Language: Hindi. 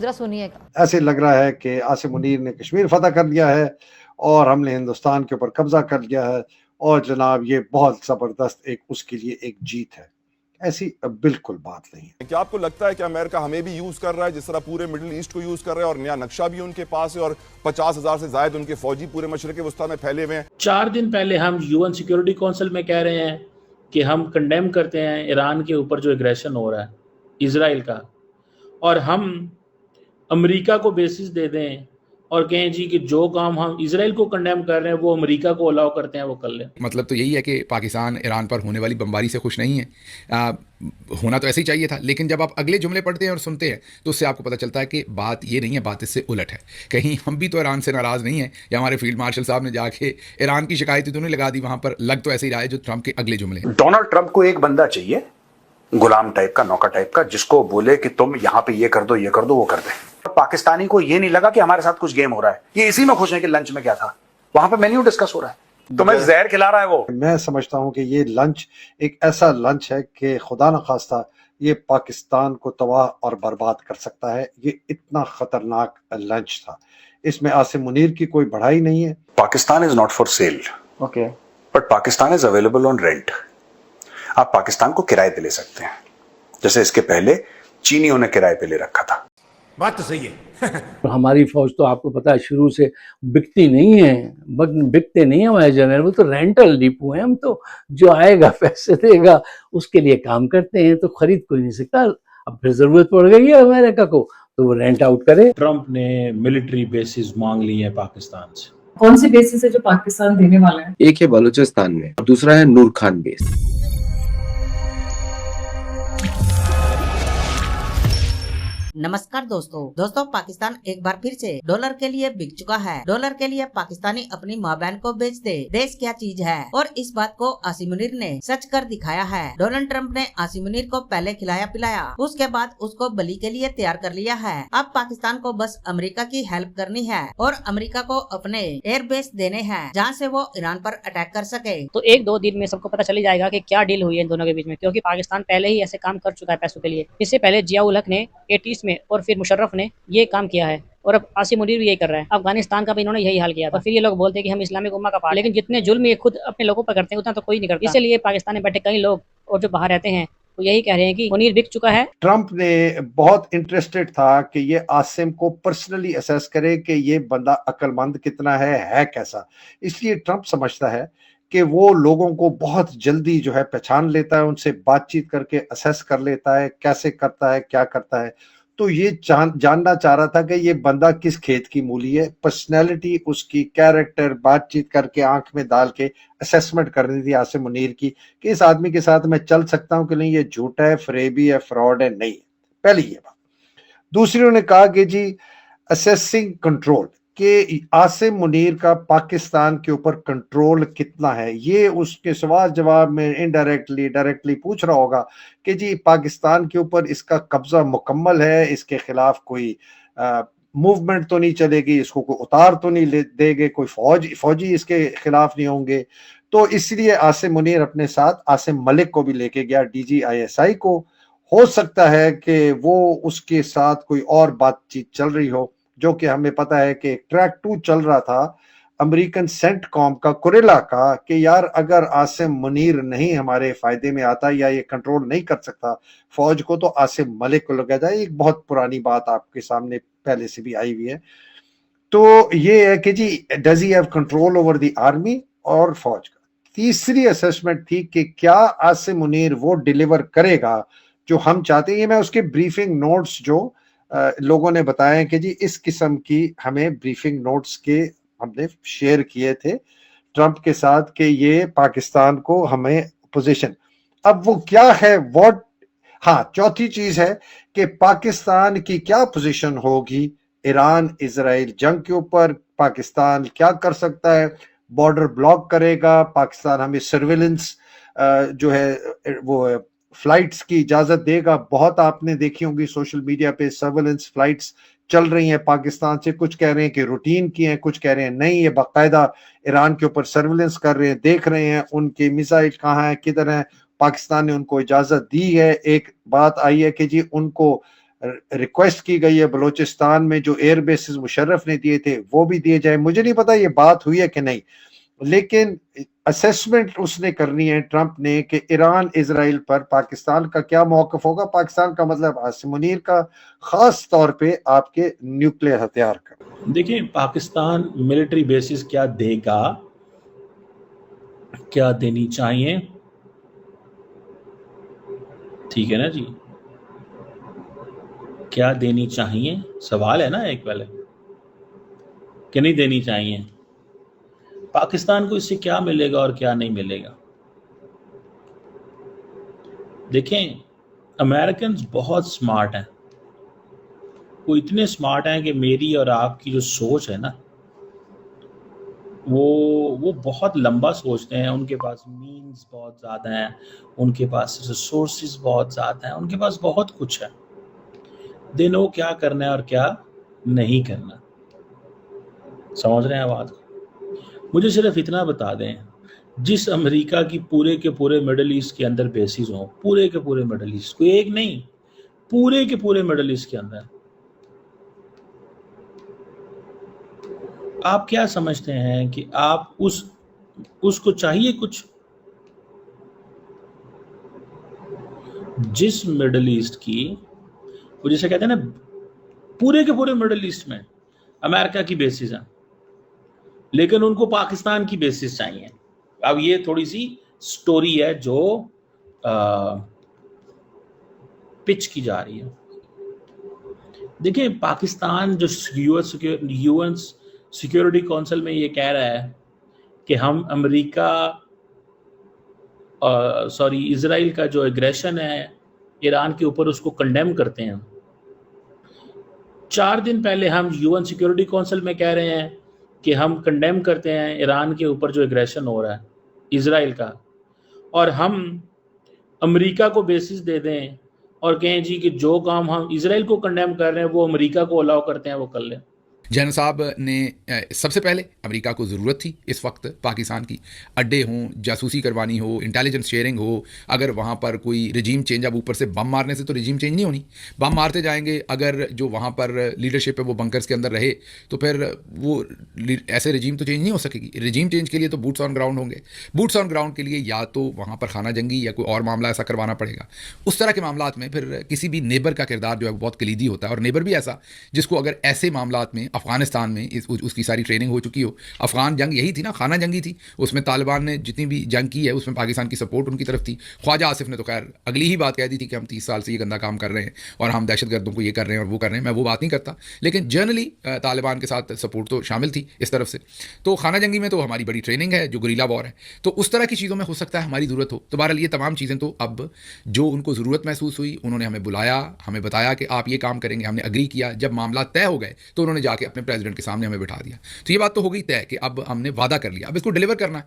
जरा सुनिए। ऐसे लग रहा है कि आसिम मुनीर ने कश्मीर फतह कर लिया है और हमने हिंदुस्तान के ऊपर कब्जा कर लिया है और जनाब ये बहुत ज़बरदस्त एक उसके लिए एक जीत है। ऐसी बिल्कुल बात नहीं है। क्या आपको लगता है कि अमेरिका हमें भी यूज कर रहा है जिस तरह पूरे मिडिल ईस्ट को यूज कर रहा है और नया नक्शा भी उनके पास है और 50,000 से ज्यादा उनके फौजी पूरे मशरिक़ वस्ता में फैले हुए हैं? 4 दिन पहले हम यूएन सिक्योरिटी काउंसिल में कह रहे हैं कि हम कंडेम करते हैं ईरान के ऊपर जो एग्रेशन हो रहा है इजराइल का, और हम अमेरिका को बेसिस दे दें और कहें जी कि जो काम हम इजराइल को कंडेम कर रहे हैं वो अमेरिका को अलाउ करते हैं वो कर लें। मतलब तो यही है कि पाकिस्तान ईरान पर होने वाली बमबारी से खुश नहीं है। होना तो ऐसे ही चाहिए था, लेकिन जब आप अगले जुमले पढ़ते हैं और सुनते हैं तो उससे आपको पता चलता है कि बात ये नहीं है, बात इससे उलट है। कहीं हम भी तो ईरान से नाराज़ नहीं है, या हमारे फील्ड मार्शल साहब ने जाके ईरान की शिकायत तो नहीं लगा दी वहाँ पर। लग तो ऐसे ही रहा है जो ट्रंप के अगले जुमले। डोनाल्ड ट्रंप को एक बंदा चाहिए, गुलाम टाइप का, नौकर टाइप का, जिसको बोले कि तुम यहाँ पे ये कर दो वो कर दे। पाकिस्तानी को ये नहीं लगा कि हमारे साथ कुछ गेम हो रहा है, ये इसी में खुश है कि लंच में क्या था, वहां पे मेन्यू डिस्कस हो रहा है, तो मैं जहर खिला रहा है वो। मैं समझता हूं कि ये लंच एक ऐसा लंच है कि खुदा न खास्ता ये पाकिस्तान को तबाह और बर्बाद कर सकता है। ये इतना खतरनाक लंच था, इसमें आसिम मुनीर की कोई बढ़ाई नहीं है। Pakistan is not for sale, okay, but Pakistan is available on rent. आप पाकिस्तान को किराए पे ले सकते हैं, जैसे इसके पहले चीनियों ने किराए पे ले रखा था। बात तो सही है। हमारी फौज तो आपको पता है शुरू से बिकती नहीं है, बिकते नहीं है हमारे जनरल, वो तो रेंटल डिपो है। हम तो जो आएगा पैसे देगा उसके लिए काम करते हैं, तो खरीद कोई नहीं सकता। अब फिर जरूरत पड़ गई है अमेरिका को तो वो रेंट आउट करे। ट्रंप ने मिलिट्री बेसिस मांग ली है पाकिस्तान से। कौन सी बेसिस है जो पाकिस्तान देने वाला है? एक है बलूचिस्तान में, दूसरा है नूर खान बेस। नमस्कार दोस्तों पाकिस्तान एक बार फिर से डॉलर के लिए बिक चुका है। डॉलर के लिए पाकिस्तानी अपनी माँ बहन को बेच दे, देश क्या चीज है। और इस बात को आसिम मुनीर ने सच कर दिखाया है। डोनाल्ड ट्रंप ने आसिम मुनीर को पहले खिलाया पिलाया, उसके बाद उसको बलि के लिए तैयार कर लिया है। अब पाकिस्तान को बस अमेरिका की हेल्प करनी है और अमेरिका को अपने एयर बेस देने हैं जहाँ से वो ईरान पर अटैक कर सके। तो 1-2 दिन में सबको पता चल जाएगा कि क्या डील हुई है इन दोनों के बीच में, क्योंकि पाकिस्तान पहले ही ऐसे काम कर चुका है पैसों के लिए। इससे पहले जिया-उल हक ने 80s में और फिर मुशर्रफ ने ये काम किया है, और अब आसिम मुनीर भी यही कर रहा है। अफगानिस्तान का भी इन्होंने यही हाल किया था। और फिर ये लोग बोलते हैं कि हम इस्लामिक उम्मा का पार्ट, लेकिन जितने जुल्म ये खुद अपने लोगों पर करते हैं उतना तो कोई नहीं करता। इसलिए पाकिस्तान में बैठे कई लोग और जो बाहर रहते हैं तो यही कह रहे हैं कि मुनीर बिक चुका है। ट्रंप ने बहुत इंटरेस्टेड था कि ये आसिम को पर्सनली असेस करे कि ये बंदा अक्लमंद कितना है कैसा। इसलिए ट्रंप समझता है कि वो लोगों को बहुत जल्दी जो है पहचान लेता है, उनसे बातचीत करके असेस कर लेता है कैसे करता है क्या करता है। तो ये जानना चाह रहा था कि ये बंदा किस खेत की मूली है। पर्सनैलिटी, उसकी कैरेक्टर, बातचीत करके आंख में डाल के असेसमेंट करनी थी आसिम मुनीर की कि इस आदमी के साथ मैं चल सकता हूं कि नहीं, ये झूठा है, फरेबी है, फ्रॉड है, नहीं है। पहली ये बात। दूसरी उन्होंने कहा कि जी असेसिंग कंट्रोल कि आसिम मुनीर का पाकिस्तान के ऊपर कंट्रोल कितना है। ये उसके सवाल जवाब में इनडायरेक्टली डायरेक्टली पूछ रहा होगा कि जी पाकिस्तान के ऊपर इसका कब्जा मुकम्मल है, इसके खिलाफ कोई मूवमेंट तो नहीं चलेगी, इसको कोई उतार तो नहीं देंगे, कोई फौजी इसके खिलाफ नहीं होंगे। तो इसलिए आसिम मुनीर अपने साथ आसिम मलिक को भी लेके गया, DGISI को। हो सकता है कि वो उसके साथ कोई और बातचीत चल रही हो, जो कि हमें पता है कि ट्रैक 2 चल रहा था अमेरिकन सेंटकॉम का, कुरेला का, कि यार अगर आसिम मुनीर नहीं हमारे फायदे में आता या ये कंट्रोल नहीं कर सकता फौज को तो आसिम मलिक को लगाया जाए। एक बहुत पुरानी बात आपके सामने पहले से भी आई हुई है। तो ये है कि Xi does he have control over the army और फौज का। तीसरी असेसमेंट थी कि क्या आसिम मुनीर वो डिलीवर करेगा जो हम चाहते हैं। मैं उसके ब्रीफिंग नोट्स जो लोगों ने बताया कि जी इस किस्म की हमें ब्रीफिंग नोट्स के हमने शेयर किए थे ट्रंप के साथ कि ये पाकिस्तान को हमें पोजीशन। अब वो क्या है, व्हाट, हाँ, चौथी चीज है कि पाकिस्तान की क्या पोजीशन होगी ईरान इजराइल जंग के ऊपर। पाकिस्तान क्या कर सकता है, बॉर्डर ब्लॉक करेगा, पाकिस्तान हमें सर्विलेंस जो है वो फ्लाइट्स की इजाजत देगा। बहुत आपने देखी होंगी सोशल मीडिया पे सर्विलेंस फ्लाइट्स चल रही हैं पाकिस्तान से। कुछ कह रहे हैं कि रूटीन की हैं, कुछ कह रहे हैं नहीं, ये बाकायदा ईरान के ऊपर सर्विलेंस कर रहे हैं, देख रहे हैं उनके मिसाइल कहाँ हैं, किधर हैं। पाकिस्तान ने उनको इजाजत दी है। एक बात आई है कि जी उनको रिक्वेस्ट की गई है बलूचिस्तान में जो एयर बेसिस मुशर्रफ ने दिए थे वो भी दिए जाए। मुझे नहीं पता ये बात हुई है कि नहीं, लेकिन असेसमेंट उसने करनी है ट्रंप ने कि ईरान इजराइल पर पाकिस्तान का क्या मौकफ होगा। पाकिस्तान का मतलब आसिम मुनीर का, खास तौर पे आपके न्यूक्लियर हथियार का। देखिए, पाकिस्तान मिलिट्री बेसिस क्या देगा, क्या देनी चाहिए, ठीक है ना जी, क्या देनी चाहिए सवाल है ना एक पहले, कि नहीं देनी चाहिए। पाकिस्तान को इससे क्या मिलेगा और क्या नहीं मिलेगा। देखें, अमेरिकन बहुत स्मार्ट हैं, वो इतने स्मार्ट हैं कि मेरी और आपकी जो सोच है ना, वो बहुत लंबा सोचते हैं। उनके पास मीन्स बहुत ज़्यादा हैं, उनके पास रिसोर्सेज बहुत ज़्यादा हैं, उनके पास बहुत कुछ है। दे नो क्या करना है और क्या नहीं करना। समझ रहे हैं बात को? मुझे सिर्फ इतना बता दें, जिस अमेरिका की पूरे के पूरे मिडल ईस्ट के अंदर बेसिस हों, पूरे के पूरे मिडल ईस्ट, कोई एक नहीं, पूरे के पूरे मिडल ईस्ट के अंदर, आप क्या समझते हैं कि आप उसको चाहिए कुछ? जिस मिडल ईस्ट की, वो जैसे कहते हैं ना, पूरे के पूरे मिडल ईस्ट में अमेरिका की बेसिस हैं, लेकिन उनको पाकिस्तान की बेसिस चाहिए। अब ये थोड़ी सी स्टोरी है जो पिच की जा रही है। देखिए, पाकिस्तान जो यूएन सिक्योरिटी काउंसिल में ये कह रहा है कि हम इजराइल का जो एग्रेशन है ईरान के ऊपर, उसको कंडेम करते हैं। 4 दिन पहले हम यूएन सिक्योरिटी काउंसिल में कह रहे हैं कि हम कंडेम करते हैं ईरान के ऊपर जो एग्रेशन हो रहा है इजराइल का, और हम अमेरिका को बेसिस दे दें और कहें जी कि जो काम हम इजराइल को कंडेम कर रहे हैं वो अमेरिका को अलाउ करते हैं वो कर लें। जनरल साहब ने सबसे पहले अमेरिका को ज़रूरत थी इस वक्त पाकिस्तान की, अड्डे हों, जासूसी करवानी हो, इंटेलिजेंस शेयरिंग हो। अगर वहाँ पर कोई रिजीम चेंज, अब ऊपर से बम मारने से तो रिजीम चेंज नहीं होनी, बम मारते जाएंगे। अगर जो वहाँ पर लीडरशिप है वो बंकर्स के अंदर रहे तो फिर वो ऐसे रिजीम तो चेंज नहीं हो सकेगी। रिजीम चेंज के लिए तो बूट्स ऑन ग्राउंड होंगे। बूट्स ऑन ग्राउंड के लिए या तो वहाँ पर खाना जंगी या कोई और मामला ऐसा करवाना पड़ेगा। उस तरह के मामलात में फिर किसी भी नेबर का किरदार जो है बहुत कलीदी होता है, और नेबर भी ऐसा जिसको अगर ऐसे मामलात में अफगानिस्तान में उसकी सारी ट्रेनिंग हो चुकी हो। अफगान जंग यही थी ना, खाना जंगी थी। उसमें तालिबान ने जितनी भी जंग की है उसमें पाकिस्तान की सपोर्ट उनकी तरफ थी। ख्वाजा आसिफ ने तो खैर अगली ही बात कह दी थी कि हम 30 साल से ये गंदा काम कर रहे हैं और हम दहशतगर्दों को ये कर रहे हैं और वो कर रहे हैं। मैं वो बात नहीं करता, लेकिन जनरली तालिबान के साथ सपोर्ट तो शामिल थी इस तरफ से। तो खाना जंगी में तो हमारी बड़ी ट्रेनिंग है जो गुरीला वॉर है, तो उस तरह की चीज़ों में हो सकता है हमारी ज़रूरत हो। तो बहरहाल ये तमाम चीज़ें तो अब जो उनको ज़रूरत महसूस हुई, उन्होंने हमें बुलाया, हमें बताया कि आप ये काम करेंगे, हमने अग्री किया। जब मामला तय हो गए तो उन्होंने जाके अपने प्रेसिडेंट के सामने हमें बिठा दिया। तो ये बात तो हो गई तय कि अब हमने वादा कर लिया, अब इसको डिलीवर करना है।